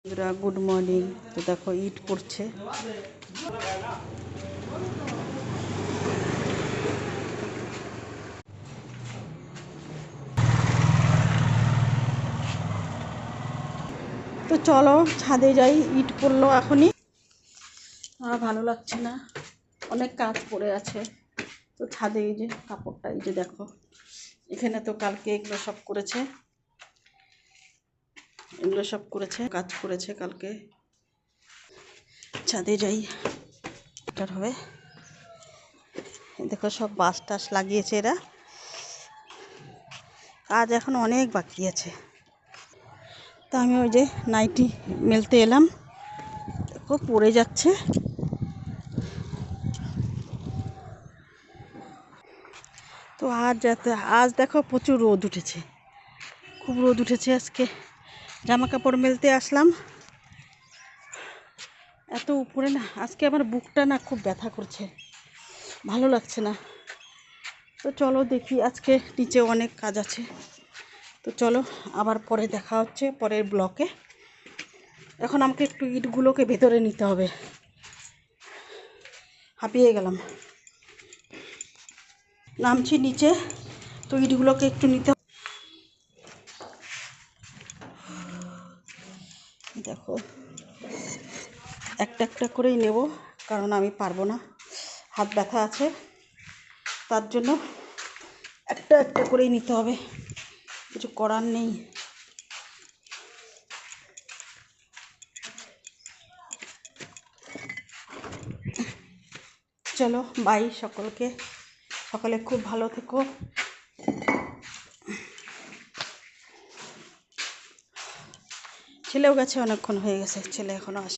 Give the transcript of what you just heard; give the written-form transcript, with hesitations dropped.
Good morning. তো দেখো ইট পড়ছে। তো চলো ছাদে যাই, ইট পড়লো এখনই। আর ভালো লাগছে না, অনেক কাজ পড়ে আছে। তো ছাদে এই যে কাপড়টা, এই যে দেখো এখানে তো কালকে এগুলো সব করেছে, কাজ করেছে কালকে। ছাদে যাই, এটার হবে। দেখো সব বাঁশ টাস লাগিয়েছে এরা, কাজ এখন অনেক বাকি আছে। তো আমি ওই যে নাইটি মেলতে এলাম, দেখো পড়ে যাচ্ছে। তো আজ দেখো প্রচুর রোদ উঠেছে, খুব রোদ উঠেছে আজকে। জামা কাপড় মেলতে আসলাম, এত উপরে না আজকে আমার বুকটা না খুব ব্যথা করছে, ভালো লাগছে না। তো চলো দেখি, আজকে নিচে অনেক কাজ আছে। তো চলো আবার পরে দেখা হচ্ছে পরের ব্লকে। এখন আমাকে একটু ইটগুলোকে ভেতরে নিতে হবে, হাঁপিয়ে গেলাম। নামছি নিচে, তো ইটগুলোকে একটু নিতে হবে। দেখো একটা একটা করেই নেব, কারণ আমি পারবো না, হাত ব্যথা আছে, তার জন্য একটা একটা করেই নিতে হবে, কিছু করার নেই। চলো বাই সকলকে, সকলে খুব ভালো থেকো। ছেলেও গেছে, অনেকক্ষণ হয়ে গেছে, ছেলে এখনও আসে।